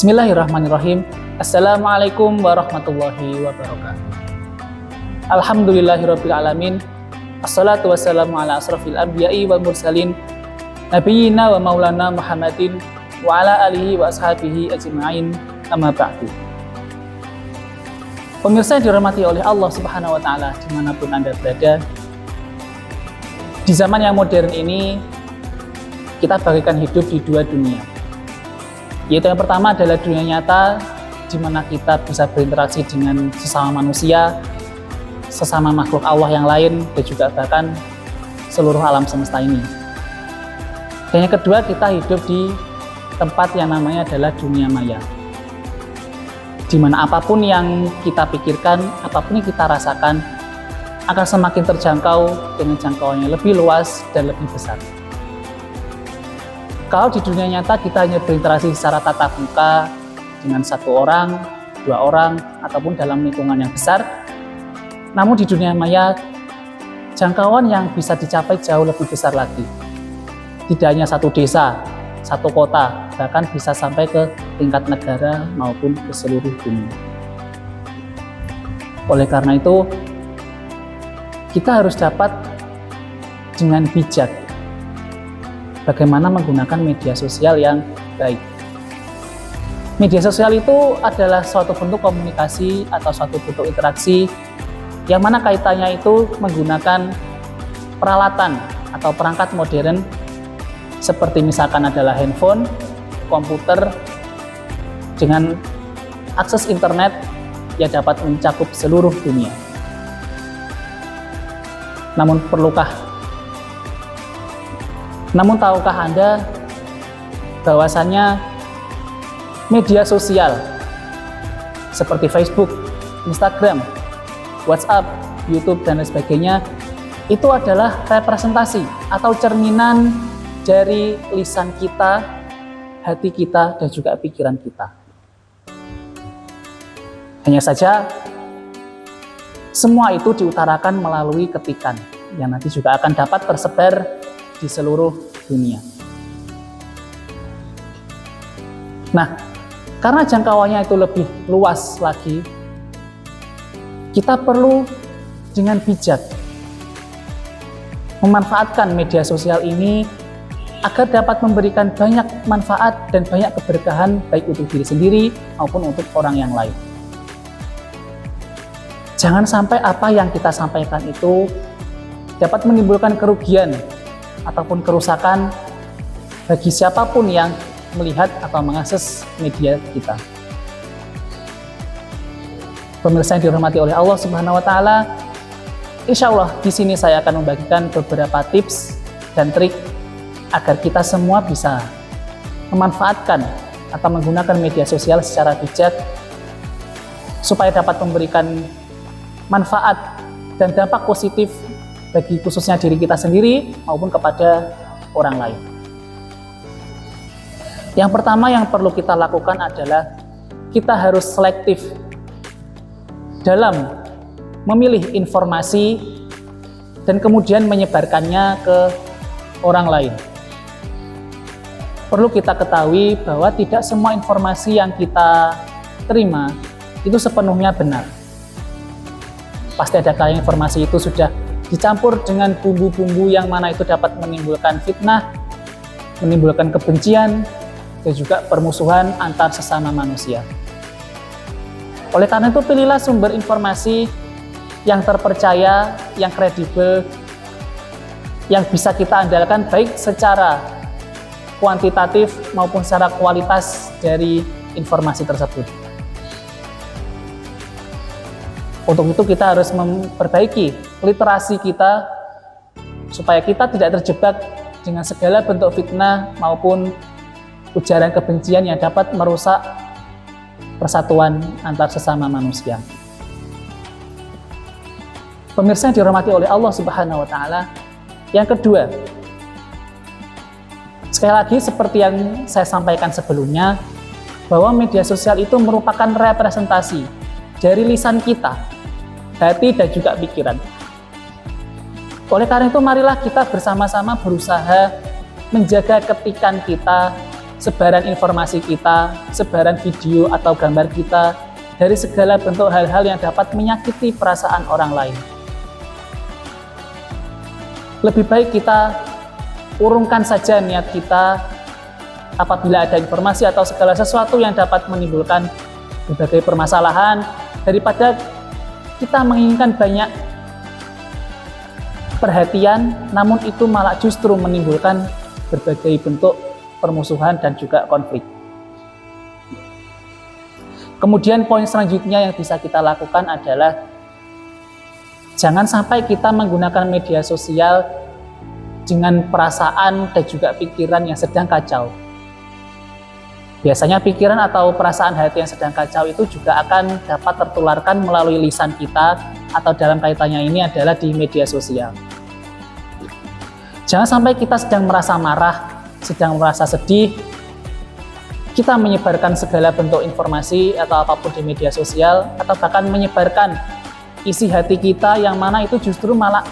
Bismillahirrahmanirrahim. Assalamualaikum warahmatullahi wabarakatuh. Alhamdulillahirabbil alamin. Assalatu wassalamu ala asrofil anbiya'i wal mursalin nabiyyina wa maulana Muhammadin wa ala alihi wa ashabihi ajma'in, amma ba'du. Pemirsa yang dirahmati oleh Allah Subhanahu wa taala dimanapun Anda berada, di zaman yang modern ini kita bagaikan hidup di dua dunia. Yaitu yang pertama adalah dunia nyata, di mana kita bisa berinteraksi dengan sesama manusia, sesama makhluk Allah yang lain, dan juga bahkan seluruh alam semesta ini. Dan yang kedua, kita hidup di tempat yang namanya adalah dunia maya, di mana apapun yang kita pikirkan, apapun yang kita rasakan, akan semakin terjangkau dengan jangkauannya lebih luas dan lebih besar. Kalau di dunia nyata kita hanya berinteraksi secara tatap muka dengan satu orang, dua orang, ataupun dalam lingkungan yang besar. Namun di dunia maya, jangkauan yang bisa dicapai jauh lebih besar lagi. Tidak hanya satu desa, satu kota, bahkan bisa sampai ke tingkat negara maupun ke seluruh dunia. Oleh karena itu, kita harus dapat dengan bijak bagaimana menggunakan media sosial yang baik. Media sosial itu adalah suatu bentuk komunikasi atau suatu bentuk interaksi yang mana kaitannya itu menggunakan peralatan atau perangkat modern seperti misalkan adalah handphone, komputer dengan akses internet yang dapat mencakup seluruh dunia. Namun tahukah Anda bahwasannya media sosial seperti Facebook, Instagram, WhatsApp, YouTube, dan lain sebagainya itu adalah representasi atau cerminan dari lisan kita, hati kita, dan juga pikiran kita. Hanya saja semua itu diutarakan melalui ketikan yang nanti juga akan dapat tersebar di seluruh dunia. Nah, karena jangkauannya itu lebih luas lagi, kita perlu dengan bijak memanfaatkan media sosial ini agar dapat memberikan banyak manfaat dan banyak keberkahan baik untuk diri sendiri maupun untuk orang yang lain. Jangan sampai apa yang kita sampaikan itu dapat menimbulkan kerugian ataupun kerusakan bagi siapapun yang melihat atau mengakses media kita. Pemirsa yang dirahmati oleh Allah Subhanahu wa taala, insya Allah di sini saya akan membagikan beberapa tips dan trik agar kita semua bisa memanfaatkan atau menggunakan media sosial secara bijak supaya dapat memberikan manfaat dan dampak positif bagi khususnya diri kita sendiri maupun kepada orang lain. Yang pertama yang perlu kita lakukan adalah kita harus selektif dalam memilih informasi dan kemudian menyebarkannya ke orang lain. Perlu kita ketahui bahwa tidak semua informasi yang kita terima itu sepenuhnya benar. Pasti ada kalanya informasi itu sudah dicampur dengan bumbu-bumbu yang mana itu dapat menimbulkan fitnah, menimbulkan kebencian, dan juga permusuhan antar sesama manusia. Oleh karena itu, pilihlah sumber informasi yang terpercaya, yang kredibel, yang bisa kita andalkan baik secara kuantitatif maupun secara kualitas dari informasi tersebut. Untuk itu kita harus memperbaiki literasi kita supaya kita tidak terjebak dengan segala bentuk fitnah maupun ujaran kebencian yang dapat merusak persatuan antar sesama manusia. Pemirsa yang dirahmati oleh Allah Subhanahu wa taala, yang kedua, sekali lagi seperti yang saya sampaikan sebelumnya, bahwa media sosial itu merupakan representasi dari lisan kita, hati dan juga pikiran. Oleh karena itu marilah kita bersama-sama berusaha menjaga ketikan kita sebaran informasi kita, sebaran video atau gambar kita dari segala bentuk hal-hal yang dapat menyakiti perasaan orang lain. Lebih baik kita urungkan saja niat kita apabila ada informasi atau segala sesuatu yang dapat menimbulkan berbagai permasalahan, daripada kita menginginkan banyak perhatian, namun itu malah justru menimbulkan berbagai bentuk permusuhan dan juga konflik. Kemudian poin selanjutnya yang bisa kita lakukan adalah jangan sampai kita menggunakan media sosial dengan perasaan dan juga pikiran yang sedang kacau. Biasanya pikiran atau perasaan hati yang sedang kacau itu juga akan dapat tertularkan melalui lisan kita, atau dalam kaitannya ini adalah di media sosial. Jangan sampai kita sedang merasa marah, sedang merasa sedih, kita menyebarkan segala bentuk informasi atau apapun di media sosial, atau bahkan menyebarkan isi hati kita yang mana itu justru malah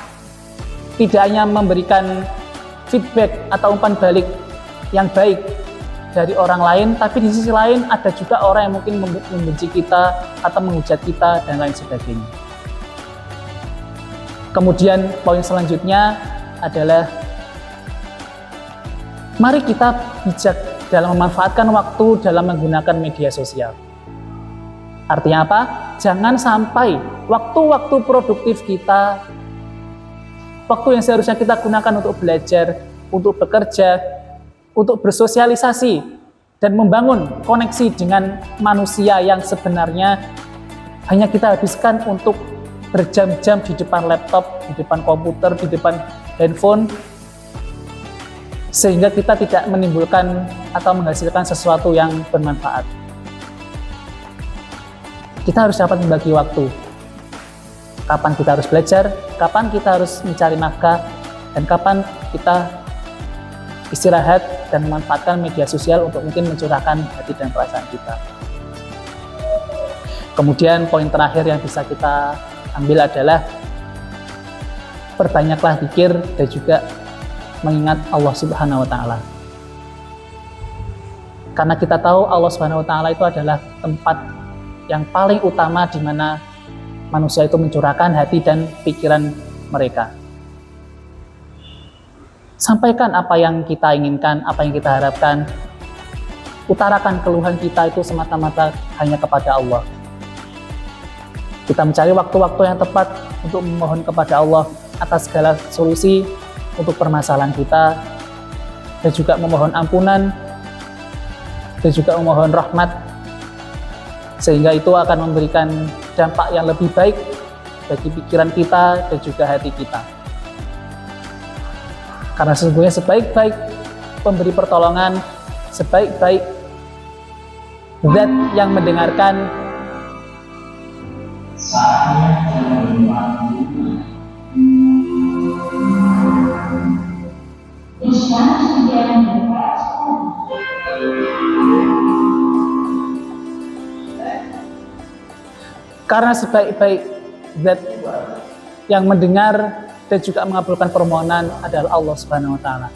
tidak hanya memberikan feedback atau umpan balik yang baik dari orang lain, tapi di sisi lain ada juga orang yang mungkin membenci kita atau menghujat kita dan lain sebagainya. Kemudian poin selanjutnya adalah mari kita bijak dalam memanfaatkan waktu dalam menggunakan media sosial. Artinya apa? Jangan sampai waktu-waktu produktif kita, waktu yang seharusnya kita gunakan untuk belajar, untuk bekerja, untuk bersosialisasi, dan membangun koneksi dengan manusia yang sebenarnya hanya kita habiskan untuk berjam-jam di depan laptop, di depan komputer, di depan handphone, sehingga kita tidak menimbulkan atau menghasilkan sesuatu yang bermanfaat. Kita harus dapat membagi waktu. Kapan kita harus belajar, kapan kita harus mencari nafkah, dan kapan kita istirahat dan memanfaatkan media sosial untuk mungkin mencurahkan hati dan perasaan kita. Kemudian poin terakhir yang bisa kita ambil adalah perbanyaklah zikir dan juga mengingat Allah Subhanahu wa Ta'ala. Karena kita tahu Allah Subhanahu wa Ta'ala itu adalah tempat yang paling utama di mana manusia itu mencurahkan hati dan pikiran mereka. Sampaikan apa yang kita inginkan, apa yang kita harapkan. Utarakan keluhan kita itu semata-mata hanya kepada Allah. Kita mencari waktu-waktu yang tepat untuk memohon kepada Allah atas segala solusi untuk permasalahan kita, dan juga memohon ampunan, dan juga memohon rahmat, sehingga itu akan memberikan dampak yang lebih baik bagi pikiran kita dan juga hati kita. Karena sesungguhnya sebaik-baik pemberi pertolongan, sebaik-baik zat yang mendengarkan, karena sebaik-baik zat yang mendengar dan juga mengabulkan permohonan adalah Allah Subhanahu wa Ta'ala.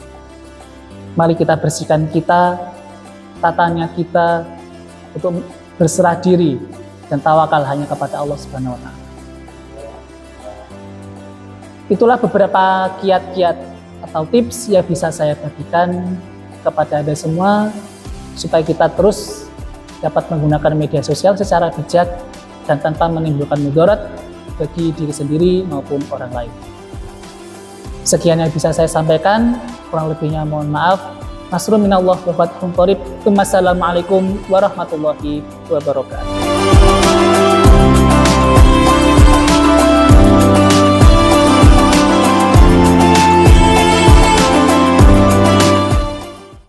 Mari kita bersihkan kita, tatanya kita untuk berserah diri dan tawakal hanya kepada Allah Subhanahu wa Ta'ala. Itulah beberapa kiat-kiat atau tips yang bisa saya bagikan kepada Anda semua supaya kita terus dapat menggunakan media sosial secara bijak dan tanpa menimbulkan mudarat bagi diri sendiri maupun orang lain. Sekian yang bisa saya sampaikan, kurang lebihnya mohon maaf. Nasrun minallah wa fathun qarib. Wassalamualaikum warahmatullahi wabarakatuh.